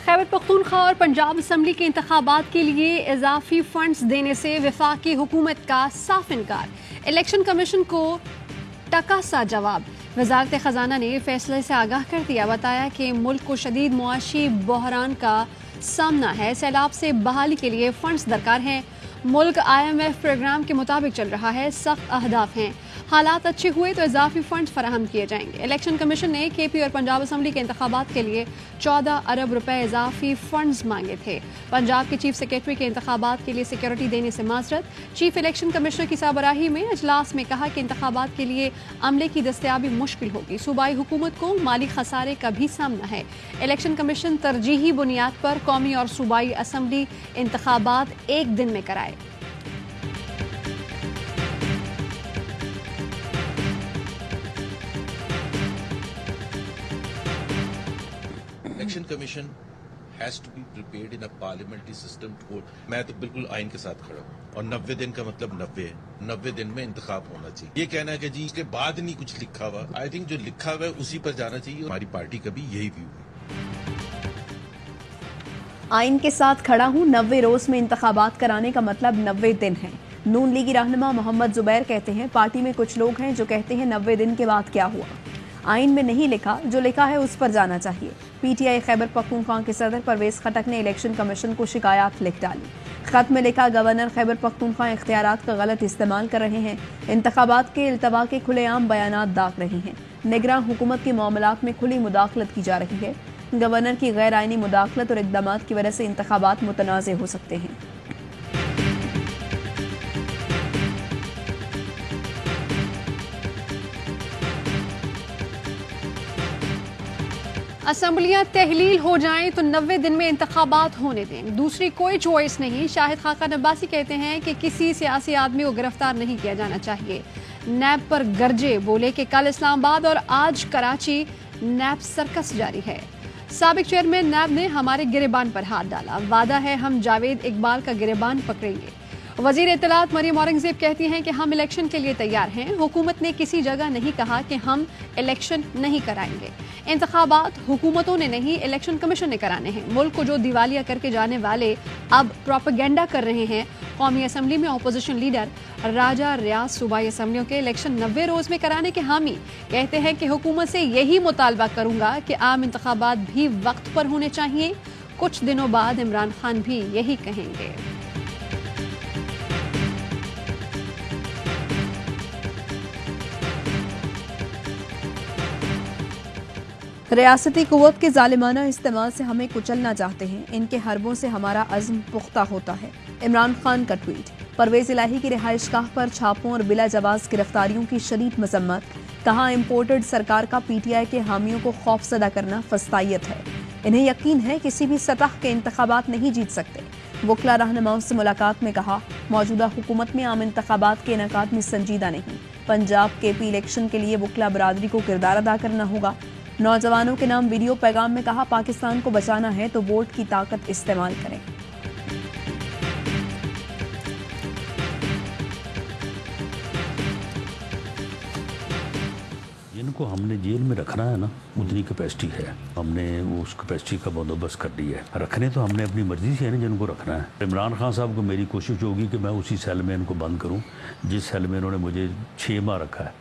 खैबर पख्तूनख्वा और पंजाब असम्बली के इंतखाबात के लिए इजाफी फंड्स देने से वफाकी हुकूमत का साफ इनकार। इलेक्शन कमीशन को टका सा जवाब। वजारत खजाना ने फैसले से आगाह कर दिया, बताया कि मुल्क को शदीद मुआशी बहरान का सामना है, सैलाब से बहाली के लिए फंड्स दरकार हैं। मुल्क IMF प्रोग्राम के मुताबिक चल रहा है, सख्त अहदाफ हैं, हालात अच्छे हुए तो इजाफी फंड फराहम किए जाएंगे। इलेक्शन कमीशन ने KP और पंजाब असम्बली के इंतखाबात के लिए 14 अरब रुपए इजाफी फंड्स मांगे थे। पंजाब के चीफ सेक्रेटरी के इंतखाबात के लिए सिक्योरिटी देने से माजरत। चीफ इलेक्शन कमिश्नर की सरबराही में अजलास में कहा कि इंतखाबात के लिए अमले की दस्तयाबी मुश्किल होगी। सूबाई हुकूमत को माली खसारे का भी सामना है। इलेक्शन कमीशन तरजीही बुनियाद पर कौमी और सूबाई असम्बली इंतखाबात एक दिन में कराए। Election commission has to be prepared in a parliamentary system to vote. मैं तो बिल्कुल आइन के साथ खड़ा हूँ और 90 दिन का मतलब 90 है। 90 दिन में इंतखाब होना चाहिए। ये कहना है कि जी इसके बाद नहीं कुछ लिखा हुआ, आई थिंक जो लिखा हुआ है उसी पर जाना चाहिए। हमारी पार्टी का भी यही व्यू है। आइन के साथ खड़ा हूँ, 90 रोज में इंतखाबात कराने का मतलब 90 दिन है। नून लीगी रहनुमा मोहम्मद जुबैर कहते हैं, पार्टी में कुछ लोग हैं जो कहते हैं 90 दिन के बाद क्या हुआ। आइन में नहीं लिखा, जो लिखा है उस पर जाना चाहिए। PTI खैबर पख्तूनख्वा के सदर परवेज खटक ने इलेक्शन कमीशन को शिकायत लिख डाली। खत में लिखा, गवर्नर खैबर पख्तूनख्वा इख्तियारात का गलत इस्तेमाल कर रहे हैं, इंतखाबात के इल्तवा के खुलेआम बयानात दाग रहे हैं, निगरान हुकूमत के मामलात में खुली मुदाखलत की जा रही है। गवर्नर की गैर आइनी मुदाखलत और इक़दाम की वजह से इंतखाबात मुतनाज़ हो सकते हैं। असम्बलियां तहलील हो जाएं तो 90 दिन में इंतखाबात होने दें, दूसरी कोई चॉइस नहीं। शाहिद खाकान अब्बासी कहते हैं कि किसी सियासी आदमी को गिरफ्तार नहीं किया जाना चाहिए। नैब पर गरजे, बोले कि कल इस्लामाबाद और आज कराची नैब सर्कस जारी है। साबिक चेयरमैन नैब ने हमारे गिरेबान पर हाथ डाला, वादा है हम जावेद इकबाल का गिरेबान पकड़ेंगे। वजीर इत्तलात मरियम औरंगजेब कहती हैं कि हम इलेक्शन के लिए तैयार हैं। हुकूमत ने किसी जगह नहीं कहा कि हम इलेक्शन नहीं कराएंगे। इंतखाबात हुकूमतों ने नहीं, इलेक्शन कमीशन ने कराने हैं। मुल्क को जो दिवालिया करके जाने वाले अब प्रोपेगेंडा कर रहे हैं। कौमी असम्बली में अपोजिशन लीडर राजा रियाज सूबाई असम्बलियों के इलेक्शन 90 रोज में कराने के हामी कहते हैं कि हुकूमत से यही मुतालबा करूंगा कि आम इंतखाबात भी वक्त पर होने चाहिए। कुछ दिनों बाद इमरान खान भी यही कहेंगे। रियासती कुव्वत के जालिमाना इस्तेमाल से हमें कुचलना चाहते हैं, इनके हरबों से हमारा अज़्म पुख्ता होता है। इमरान खान का ट्वीट। परवेज इलाही की रिहाइशगाह पर छापों और बिला जवाज गिरफ्तारियों की शदीद मजम्मत। कहा, इम्पोर्टेड सरकार का PTI के हामियों को खौफजदा करना फस्तायत है। इन्हें यकीन है किसी भी सतह के इंतखाबात नहीं जीत सकते। वकला रहनुमाओं से मुलाकात में कहा, मौजूदा हुकूमत में आम इंतखाबात के इनेकाद में संजीदा नहीं। पंजाब KP इलेक्शन के लिए वकला बरादरी को किरदार अदा करना होगा। नौजवानों के नाम वीडियो पैगाम में कहा, पाकिस्तान को बचाना है तो वोट की ताकत इस्तेमाल करें। जिनको हमने जेल में रखना है ना, उतनी कैपेसिटी है, हमने उस कैपेसिटी का बंदोबस्त कर लिया है। रखने तो हमने अपनी मर्जी से है ना जिनको रखना है। इमरान खान साहब को मेरी कोशिश होगी कि मैं उसी सेल में इनको बंद करूं जिस सेल में इन्होंने मुझे 6 माह रखा है।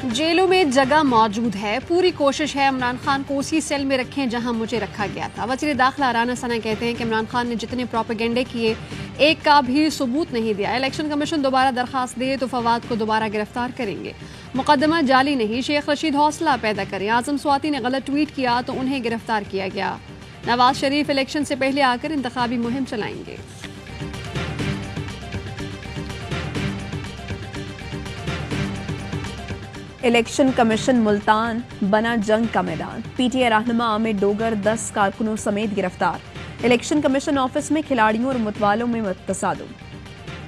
जेलों में जगह मौजूद है, पूरी कोशिश है इमरान खान को उसी सेल में रखें जहां मुझे रखा गया था। वज़ीर दाखिला राना सना कहते हैं कि इमरान खान ने जितने प्रोपेगेंडे किए, एक का भी सबूत नहीं दिया। इलेक्शन कमीशन दोबारा दरखास्त दे तो फवाद को दोबारा गिरफ्तार करेंगे। मुकदमा जाली नहीं, शेख रशीद हौसला पैदा करें। आजम स्वाति ने गलत ट्वीट किया तो उन्हें गिरफ्तार किया गया। नवाज शरीफ इलेक्शन से पहले आकर इंतखाबी मुहिम चलाएंगे। इलेक्शन कमीशन मुल्तान बना जंग का मैदान। PTI रहनुमा आमिर डोगर 10 कारकुनों समेत गिरफ्तार। इलेक्शन कमीशन ऑफिस में खिलाड़ियों और मुतवालों में तसादुम।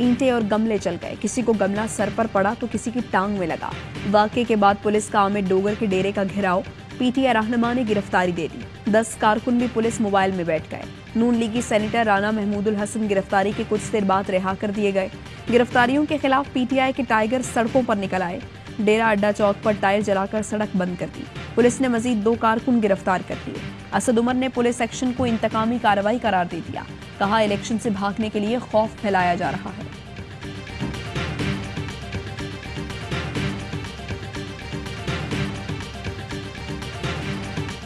ईंटें और गमले चल गए, किसी को गमला सर पर पड़ा तो किसी की टांग में लगा। वाकये के बाद पुलिस का आमिर डोगर के डेरे का घेराव। PTI रहनुमा ने गिरफ्तारी दे दी। 10 कारकुन भी पुलिस मोबाइल में बैठ गए। नून लीगी सेनेटर राना महमूदुल हसन गिरफ्तारी के कुछ देर बाद रिहा कर दिए गए। गिरफ्तारियों के खिलाफ PTI के टाइगर सड़कों पर निकल आए। डेरा अड्डा चौक पर टायर जलाकर सड़क बंद कर दी। पुलिस ने मजीद 2 कारकुन गिरफ्तार कर लिए। असद उमर ने पुलिस एक्शन को इंतकामी कार्रवाई करार दे दिया। कहा, इलेक्शन से भागने के लिए खौफ फैलाया जा रहा है।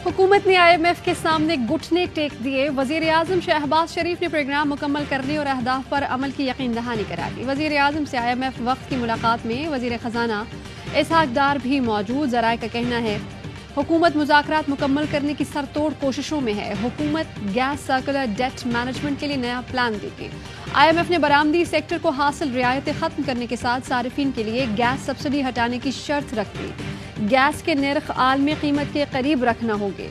हुकूमत ने IMF के सामने घुटने टेक दिए। वजीर आजम शहबाज शरीफ ने प्रोग्राम मुकम्मल करने और अहदाफ पर अमल की यकीन दहानी करा दी। वजीर आजम से IMF वक्त की मुलाकात में वजीर खजाना इसहाक डार भी मौजूद। जराये का कहना है हुकूमत मुज़ाकरात मुकम्मल करने की सरतोड़ कोशिशों में है। हुकूमत गैस सर्कुलर डेट मैनेजमेंट के लिए नया प्लान देगी। IMF ने बरामदी सेक्टर को हासिल रियायतें खत्म करने के साथ सारिफिन के लिए गैस सब्सिडी हटाने की शर्त रख दी। गैस के नर्ख आलमी कीमत के करीब रखना होंगे।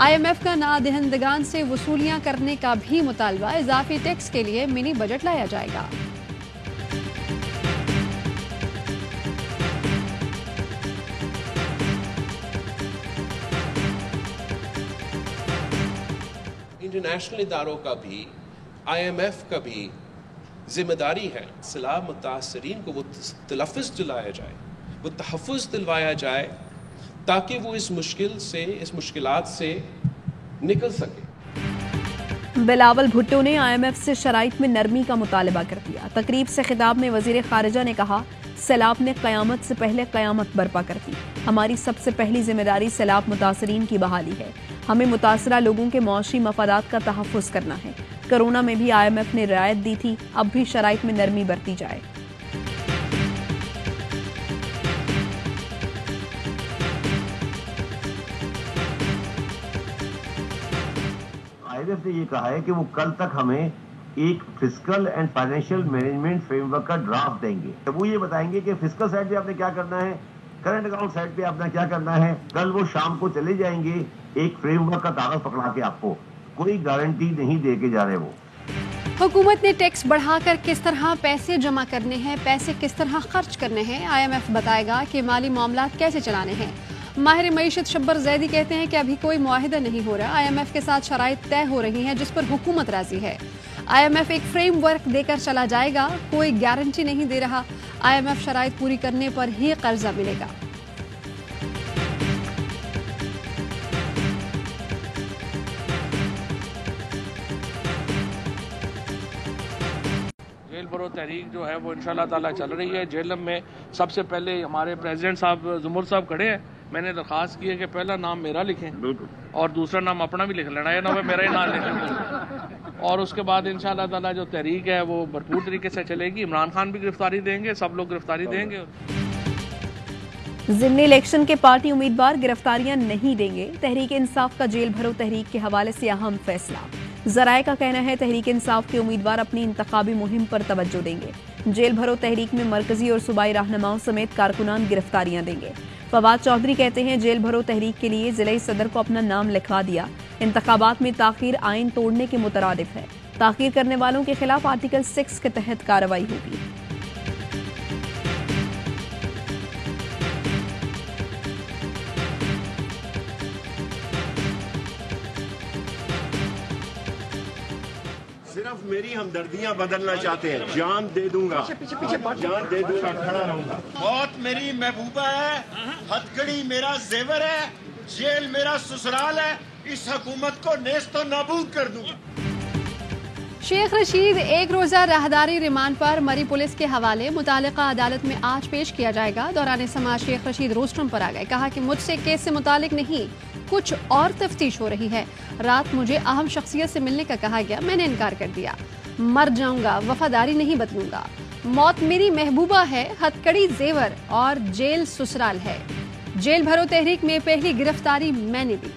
IMF का नादहिंदगान से वसूलियां करने का भी मुतालबा। इजाफी टैक्स के लिए मिनी बजट लाया जाएगा। इंटरनेशनल इदारों का भी IMF का भी जिम्मेदारी है सलाह मुतासरीन को वो तलफ़्फ़ुज़ दिलाया जाए, वो तहफ़्फ़ुज़ दिलवाया जाए ताकि वो इस मुश्किलात से निकल सके। बिलावल भुट्टो ने IMF से शराइत में नरमी का मुतालबा कर दिया। तकरीब से खिताब में वजीर खारिजा ने कहा, सैलाब ने क़यामत से पहले क़यामत बर्पा कर दी। हमारी सबसे पहली जिम्मेदारी सैलाब मुतासरीन की बहाली है। हमें मुतासरा लोगों के मौशी मफादात का तहफ़्फ़ुज़ करना है। कोरोना में भी IMF ने रियायत दी थी, अब भी शराइत में नरमी बरती जाए। IMF ने ये कहा है कि वो कल तक हमें एक fiscal and financial management framework का ड्राफ्ट देंगे। तो वो ये बताएंगे कि फिस्कल साइड पे आपने क्या करना है, करंट अकाउंट साइड पे आपने क्या करना है। कल वो शाम को चले जाएंगे एक फ्रेमवर्क का कागज पकड़ा के, आपको कोई गारंटी नहीं दे के जा रहे वो। हुकूमत ने टैक्स बढ़ाकर किस तरह पैसे जमा करने हैं, पैसे किस तरह खर्च करने हैं, IMF बताएगा कि माली मामलात कैसे चलाने हैं। माहिर मईशत शब्बर जैदी कहते हैं कि अभी कोई मुआहिदा नहीं हो रहा। IMF के साथ शराइत तय हो रही हैं जिस पर हुकूमत राजी है। IMF एक फ्रेमवर्क देकर चला जाएगा, कोई गारंटी नहीं दे रहा। IMF शराइत पूरी करने पर ही कर्जा मिलेगा। जेल भरो तहरीक जो है वो इंशाल्लाह ताला चल रही है। जेल में सबसे पहले हमारे प्रेसिडेंट साहब जुमर साहब खड़े हैं। मैंने दरख्वास्त की है कि पहला नाम मेरा लिखें और दूसरा नाम अपना भी लिख लेना, ये ना मेरा ही नाम लिखें। और उसके बाद इंशाल्लाह ताला जो तहरीक है वो भरपूर तरीके से चलेगी। इमरान खान भी गिरफ्तारी देंगे, सब लोग गिरफ्तारी देंगे। ज़िमनी इलेक्शन के पार्टी उम्मीदवार गिरफ्तारियां नहीं देंगे। तहरीक इंसाफ का जेल भरो तहरीक के हवाले से अहम फैसला। जराये का कहना है तहरीक इंसाफ के उम्मीदवार अपनी इंतखाबी मुहिम पर तवज्जो देंगे। जेल भरो तहरीक में मरकजी और सूबाई रहनुमाओं समेत कारकुनान गिरफ्तारियां देंगे। फवाद चौधरी कहते हैं जेल भरो तहरीक के लिए जिले सदर को अपना नाम लिखवा दिया। इंतखाबात में ताखीर आइन तोड़ने के मुतरादिफ है। ताखीर करने वालों के खिलाफ आर्टिकल 6 के तहत कार्रवाई होगी। सिर्फ मेरी हमदर्दियां बदलना चाहते हैं। जान दे दूंगा, जान दे दूंगा, खड़ा रहूंगा। मौत मेरी महबूबा है, हथकड़ी मेरा जेवर है, जेल मेरा ससुराल है। इस हुकूमत को नेस्तो नाबूद कर दूंगा। शेख रशीद एक रोजा राहदारी रिमांड पर मरी पुलिस के हवाले मुतालिका अदालत में आज पेश किया जाएगा। दौरान समाज शेख रशीद रोस्टरम पर आ गए। कहा कि मुझसे केस से मुतालिक नहीं, कुछ और तफ्तीश हो रही है। रात मुझे अहम शख्सियत से मिलने का कहा गया, मैंने इनकार कर दिया। मर जाऊंगा, वफादारी नहीं बदलूंगा। मौत मेरी महबूबा है, हथकड़ी जेवर और जेल ससुराल है। जेल भरो तहरीक में पहली गिरफ्तारी मैंने दी।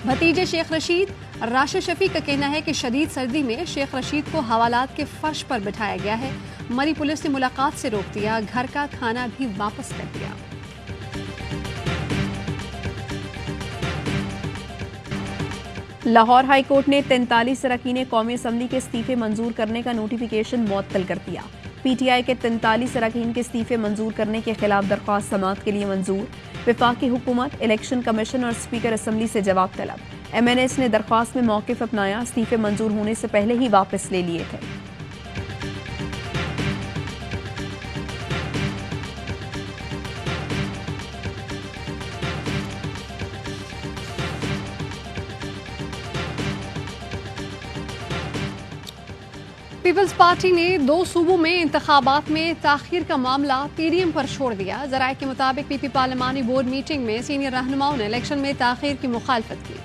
भतीजे शेख रशीद राशिद शफी का कहना है कि शदीद सर्दी में शेख रशीद को हवालात के फर्श पर बिठाया गया है। मरी पुलिस ने मुलाकात से रोक दिया, घर का खाना भी वापस कर दिया। लाहौर हाई कोर्ट ने 43 अरकान कौमी असम्बली के इस्तीफे मंजूर करने का नोटिफिकेशन मुअत्तल कर दिया। PTI के 43 अरकान के इस्तीफे मंजूर करने के खिलाफ दरख्वास्त समाअत के लिए मंजूर। वफाकी हुकूमत, इलेक्शन कमीशन और स्पीकर असम्बली से जवाब तलब। MNS ने दरख्वास्त में मौक़िफ़ अपनाया, इस्तीफे मंजूर होने से पहले ही वापस ले लिए थे। पीपल्स पार्टी ने 2 सूबों में इंतखाबात में ताखीर का मामला पीडीएम पर छोड़ दिया। जराये के मुताबिक पीपी पार्लिमानी बोर्ड मीटिंग में सीनियर रहनुमाओं ने इलेक्शन में ताखीर की मुखालफत की।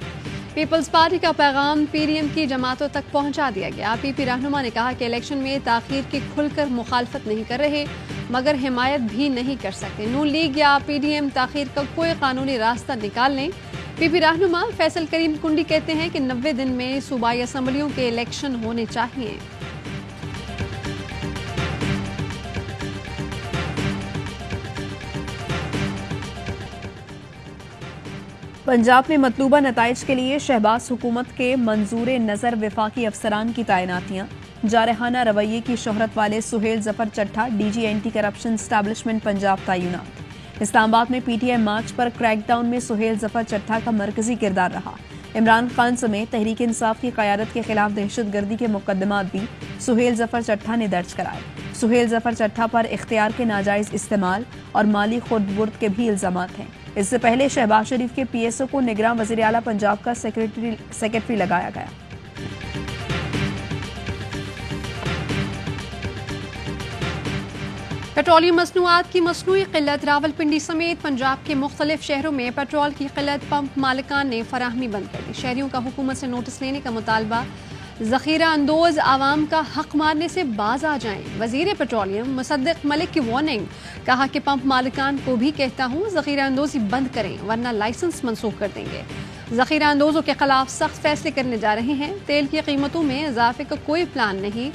पीपल्स पार्टी का पैगाम पीडीएम की जमातों तक पहुंचा दिया गया। पीपी रहनुमा ने कहा कि इलेक्शन में ताखीर की खुलकर मुखालफत नहीं कर रहे, मगर हिमायत भी नहीं कर सकते। नून लीग या पीडीएम ताखीर का कोई कानूनी रास्ता निकाल लें। पीपी रहनुमा फैसल करीम कुंडी कहते हैं कि 90 दिन में सूबाई असम्बलियों के इलेक्शन होने चाहिए। पंजाब में मतलूबा नताइज के लिए शहबाज हुकूमत के मंजूर नज़र वफाकी अफसरान की तैनातियाँ। जारहाना रवैये की शोहरत वाले Suhail Zafar Chattha DG anti corruption establishment Punjab तैनात। इस्लामाबाद में पीटीएम मार्च पर क्रैकडाउन में सुहेल जफर चट्ठा का मरकजी किरदार रहा। इमरान खान समेत तहरीक इंसाफ की क़यादत के खिलाफ दहशतगर्दी के मुकदमात भी सुहेल जफर चट्ठा ने दर्ज कराए। सुहेल जफर चट्ठा पर इख्तियार के नाजायज इस्तेमाल और माली खुर्द-बुर्द के भी इल्जामात हैं। इससे पहले शहबाज शरीफ के पीएसओ को निगरान वज़ीर आला पंजाब का सेक्रेटरी लगाया गया। पेट्रोलियम मसनूआत की मसनूई किल्लत। रावलपिंडी समेत पंजाब के मुख्तलिफ शहरों में पेट्रोल की किल्लत पंप मालिकान ने फराहमी बंद कर दी। शहरियों का हुकूमत से नोटिस लेने का मुतालबा। ज़ख़ीरा अंदोज आवाम का हक मारने से बाज आ जाएं। वज़ीर पेट्रोलियम मुसद्दिक मलिक की वार्निंग। कहा कि पंप मालिकान को भी कहता हूँ ज़ख़ीरा अंदोजी बंद करें वरना लाइसेंस मनसूख कर देंगे। ज़ख़ीरा अंदोजों के खिलाफ सख्त फैसले करने जा रहे हैं। तेल की कीमतों में इजाफे का कोई प्लान नहीं।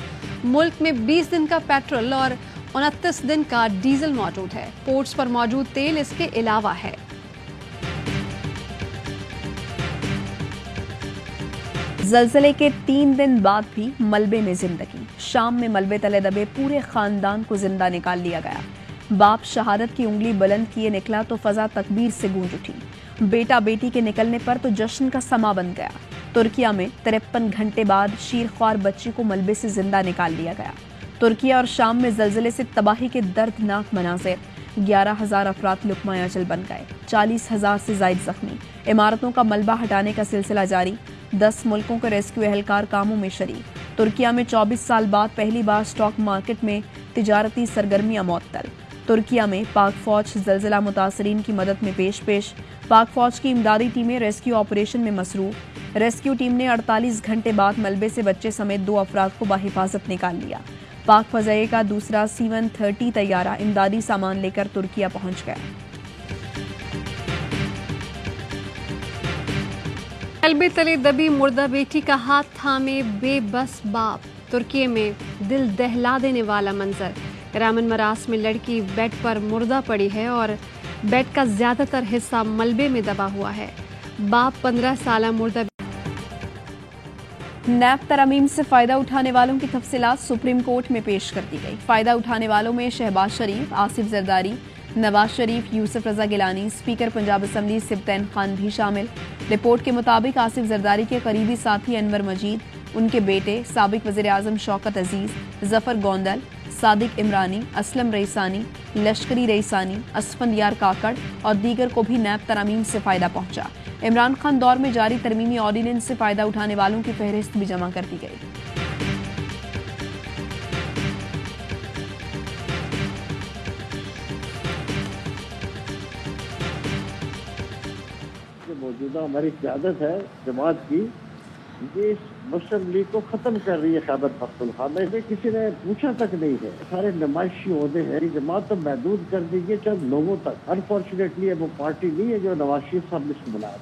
मुल्क में 20 दिन का पेट्रोल और 29 दिन का डीजल मौजूद है। पोर्ट्स पर मौजूद तेल इसके अलावा है। ज़लज़ले के 3 दिन बाद भी मलबे में जिंदगी। शाम में मलबे तले दबे पूरे खानदान को जिंदा निकाल लिया गया। बाप शहादत की उंगली बुलंद किए निकला तो फजा तकबीर से गूंज उठी। बेटा बेटी के निकलने पर तो जश्न का समा बन गया। तुर्किया में 53 घंटे बाद शीरख्वार बच्ची को मलबे से जिंदा निकाल लिया गया। तुर्किया और शाम में ज़लज़ले से तबाही के दर्दनाक मनाज़िर। 11,000 अफराद लुक़मा अजल बन गए, 40,000 से ज़ायद जख्मी। इमारतों का मलबा हटाने का सिलसिला जारी। 10 मुल्कों के रेस्क्यू एहलकार कामों में शरीक। तुर्किया में 24 साल बाद पहली बार स्टॉक मार्केट में तिजारती सरगर्मियां मअतल। तुर्किया में पाक फौज ज़लज़ला मुतासरीन की मदद में पेश। पाक फौज की इमदादी टीमें रेस्क्यू ऑपरेशन में मसरूफ। रेस्क्यू टीम ने 48 घंटे बाद मलबे से बच्चे समेत 2 अफराद को बाहिफाजत निकाल लिया। पाक फज़ाए का दूसरा C-130 तैयारा इमदादी सामान लेकर तुर्किया पहुंच गया। मलबे तले दबी मुर्दा बेटी का हाथ थामे बेबस बाप। तुर्की में दिल दहला देने वाला मंजर। रामन मरास में लड़की बेड पर मुर्दा पड़ी है और बेड का ज्यादातर हिस्सा मलबे में दबा हुआ है। बाप 15 साल मुर्दा। नैब तरमीम से फ़ायदा उठाने वालों की तफसीलात सुप्रीम कोर्ट में पेश कर दी गई। फ़ायदा उठाने वालों में शहबाज शरीफ, आसिफ जरदारी, नवाज शरीफ, यूसुफ रजा गिलानी, स्पीकर पंजाब असम्बली सिब्तैन खान भी शामिल। रिपोर्ट के मुताबिक आसिफ जरदारी के करीबी साथी अनवर मजीद, उनके बेटे साबिक वज़ीर आज़म शौकत अजीज़, जफ़र गोंदल, सादिक इमरानी, असलम रईसानी, लश्करी रईसानी, असफंदियार काकड़ और दीगर को भी नैब तरमीम से फ़ायदा पहुंचा। इमरान खान दौर में जारी तरमीमी ऑर्डिनेंस से फ़ायदा उठाने वालों की फहरिस्त भी जमा कर दी गई। मौजूदा हमारी क़यादत है जमात की, ये मुस्लिम लीग को ख़त्म कर रही है खैबर पख्तूनख्वा में। इसमें किसी ने पूछा तक नहीं है। सारे नुमाइशी ओहदे हैं, जमात तो महदूद कर दी है चंद लोगों तक। अनफॉर्चुनेटली वो पार्टी नहीं है जो नवाज शरीफ साहब ने इसको बनाया।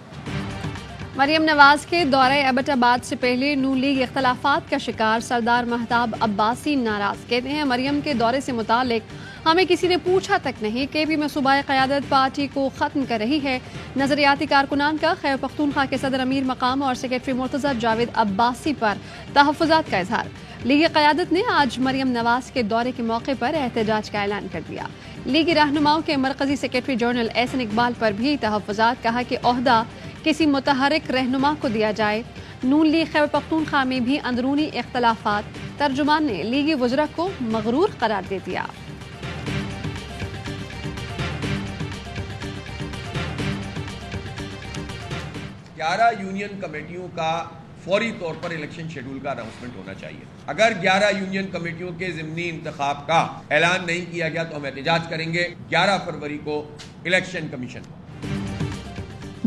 मरियम नवाज के दौरे एबटाबाद से पहले नून लीग इख्तलाफात का शिकार। सरदार महताब अब्बासी नाराज। कहते हैं मरियम के दौरे से मुतालिक हमें किसी ने पूछा तक नहीं। केपी में सूबाई क़यादत पार्टी को ख़त्म कर रही है। नजरियाती कारकुनान का खैबर पख्तूनख्वा के सदर अमीर मकाम और सेक्रेटरी मुर्तज़ा जावेद अब्बासी पर तहफ़्फ़ुज़ात का इजहार। लीगी क़यादत ने आज मरियम नवाज के दौरे के मौके पर एहतजाज का ऐलान कर दिया। लीगी रहनुमाओं के मरकजी सेक्रेटरी जनरल एहसन इकबाल पर भी तहफ़्फ़ुज़ात। कहा कि ओहदा किसी मुतहरिक रहनुमा को दिया जाए। नून लीग खैबर पख्तूनख्वा में भी अंदरूनी इख्तलाफात। तर्जुमान ने लीगी वज़रा को मगरूर करार दे दिया। 11 यूनियन कमेटियों का फौरी तौर पर इलेक्शन शेड्यूल का अनाउंसमेंट होना चाहिए। अगर 11 यूनियन कमेटियों के ज़िमनी इंतखाब का ऐलान नहीं किया गया तो हम एहतजाज करेंगे 11 फरवरी को इलेक्शन कमीशन।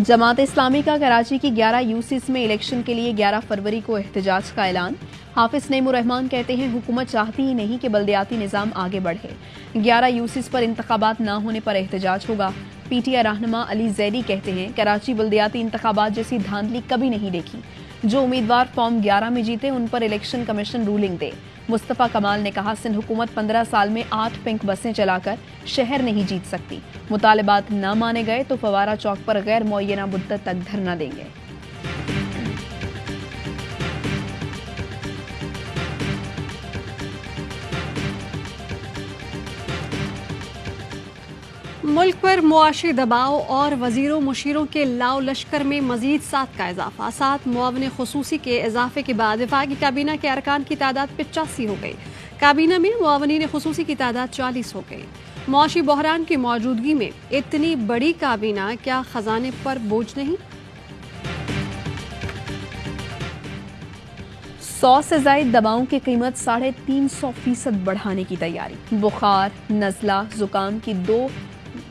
जमात इस्लामी का कराची की 11 यूसीस में इलेक्शन के लिए 11 फरवरी को एहतजाज का ऐलान। हाफिज नईमुर रहमान कहते हैं हुकूमत चाहती ही नहीं कि बल्दियाती निज़ाम आगे बढ़े। 11 यूसीस पर इंतखाबात न होने पर एहतजाज होगा। पीटीआई रहनुमा अली जैदी कहते हैं कराची बल्दियाती इंतखाबात जैसी धांधली कभी नहीं देखी। जो उम्मीदवार फॉर्म 11 में जीते उन पर इलेक्शन कमीशन रूलिंग दे। मुस्तफा कमाल ने कहा सिंध हुकूमत 15 साल में 8 पिंक बसें चलाकर शहर नहीं जीत सकती। मुतालिबात न माने गए तो फवारा चौक पर गैर मुअय्यना मुद्दत तक धरना देंगे। मुल्क पर मुआशी दबाव और वजीरों मुशीरों के लाओ लश्कर में मजीद 7 का इजाफा। 7 मुआवने खुसूसी के इजाफे के बाद वफाकी काबीना के अरकान की तादाद 85 हो गई। काबीना में मुआवनीन खुसूसी की तादाद 40 हो गई। मुआशी बहरान की मौजूदगी में इतनी बड़ी काबीना, क्या खजाने पर बोझ नहीं? 100 से ज्यादा दवाओं की कीमत 350% बढ़ाने की तैयारी। बुखार, नज़ला, जुकाम की 2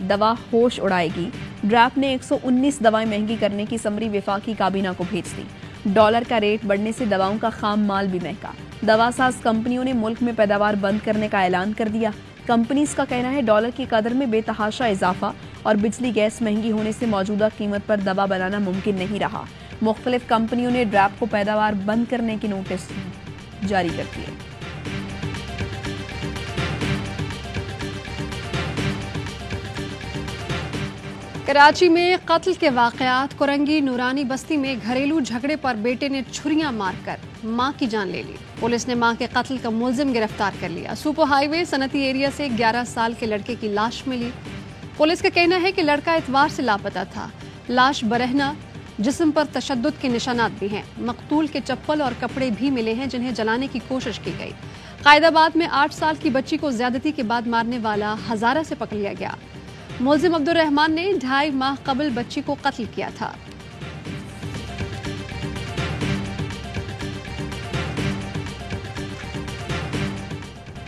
दवा होश उड़ाएगी। ड्रैप ने 119 दवाएं महंगी करने की समरी वफाकी काबीना को भेज दी। डॉलर का रेट बढ़ने से दवाओं का खाम माल भी महंगा। दवासाज कंपनियों ने मुल्क में पैदावार बंद करने का ऐलान कर दिया। कंपनीज का कहना है डॉलर की कदर में बेतहाशा इजाफा और बिजली गैस महंगी होने से मौजूदा कीमत पर दवा बनाना मुमकिन नहीं रहा। मुख्तलिफ कंपनियों ने ड्रैप को पैदावार बंद करने के नोटिस जारी कर दिए। कराची में कत्ल के वाकयात। कोरंगी नूरानी बस्ती में घरेलू झगड़े पर बेटे ने छुरियां मारकर मां की जान ले ली। पुलिस ने मां के कत्ल का मुलजिम गिरफ्तार कर लिया। सुपर हाईवे सनती एरिया से 11 साल के लड़के की लाश मिली। पुलिस का कहना है कि लड़का इतवार से लापता था। लाश बरहना, जिस्म पर तशद्दुद के निशानात भी हैं। मकतूल के चप्पल और कपड़े भी मिले हैं जिन्हें जलाने की कोशिश की गई। कायदाबाद में 8 साल की बच्ची को ज्यादती के बाद मारने वाला हजारा से पकड़ लिया गया। मुलजिम अब्दुल रहमान ने 2.5 माह कबल बच्ची को कत्ल किया था।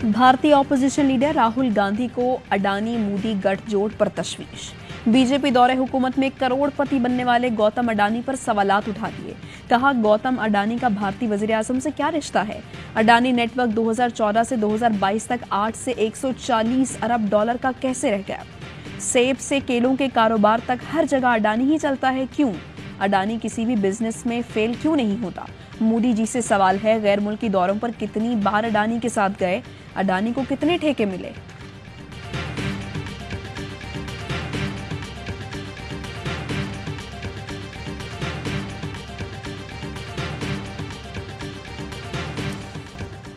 भारतीय ऑपोजिशन लीडर राहुल गांधी को अडानी मोदी गठजोड़ पर तशवीश। बीजेपी दौरे हुकूमत में करोड़पति बनने वाले गौतम अडानी पर सवालात उठा दिए। कहा गौतम अडानी का भारतीय वजीर आज़म से क्या रिश्ता है। अडानी नेटवर्क 2014 से 2022 तक 8 से 140 अरब डॉलर का कैसे रह गया। सेब से केलों के कारोबार तक हर जगह अडानी ही चलता है, क्यों? अडानी किसी भी बिजनेस में फेल क्यों नहीं होता? मोदी जी से सवाल है गैर मुल्की दौरों पर कितनी बार अडानी के साथ गए, अडानी को कितने ठेके मिले।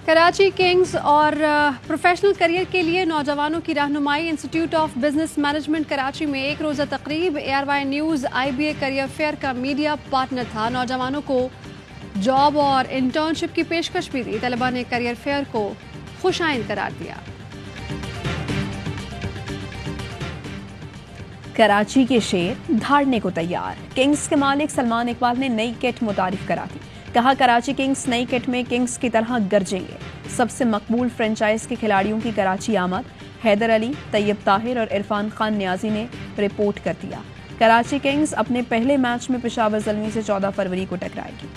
कराची किंग्स और प्रोफेशनल करियर के लिए नौजवानों की रहनुमाई। Institute of business management Karachi में एक रोज़ा तकरीब। ARY news IBA career fair का मीडिया पार्टनर था। नौजवानों को जॉब और इंटर्नशिप की पेशकश भी दी। तलबा ने करियर फेयर को खुशाइन करार दिया। कराची के शेर धाड़ने को तैयार। किंग्स के मालिक सलमान इकबाल ने नई किट मुतारिफ करा दी। कहा कराची किंग्स नई किट में किंग्स की तरह गरजेंगे। सबसे मकबूल फ्रेंचाइज के खिलाड़ियों की कराची आमद। हैदर अली, तैयब ताहिर और इरफान खान न्याजी ने रिपोर्ट कर दिया। कराची किंग्स अपने पहले मैच में पेशावर ज़ल्मी से 14 फरवरी को टकराएगी।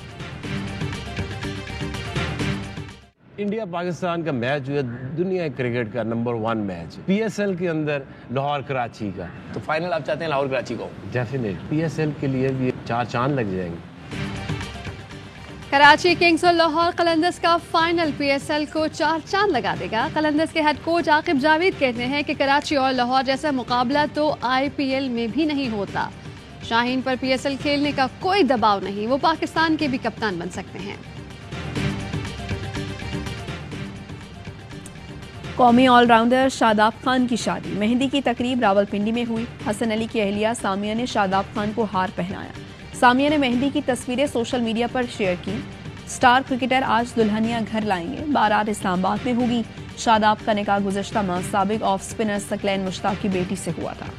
इंडिया पाकिस्तान का मैच जो है दुनिया क्रिकेट का नंबर 1 मैच। PSL के अंदर लाहौर कराची का, तो फाइनल आप चाहते हैं लाहौर कराची को? डेफिनेट PSL के लिए भी 4 चांद लग जाएंगे। कराची किंग्स और लाहौर कलंदर्स का फाइनल PSL को 4 चांद लगा देगा। कलंदर्स के हेड कोच आकिब जावेद कहते हैं कि कराची और लाहौर जैसा मुकाबला तो IPL में भी नहीं होता। शाहीन पर PSL खेलने का कोई दबाव नहीं, वो पाकिस्तान के भी कप्तान बन सकते हैं। कौमी ऑलराउंडर शादाब खान की शादी। मेहंदी की तकरीब रावलपिंडी में हुई। हसन अली की अहलिया सामिया ने शादाब खान को हार पहनाया। सामिया ने मेहंदी की तस्वीरें सोशल मीडिया पर शेयर की। स्टार क्रिकेटर आज दुल्हनिया घर लाएंगे। बारात इस्लामाबाद में होगी। शादाब का निकाह गुज़श्ता माह साबिक ऑफ स्पिनर सकलैन मुश्ताक की बेटी से हुआ था।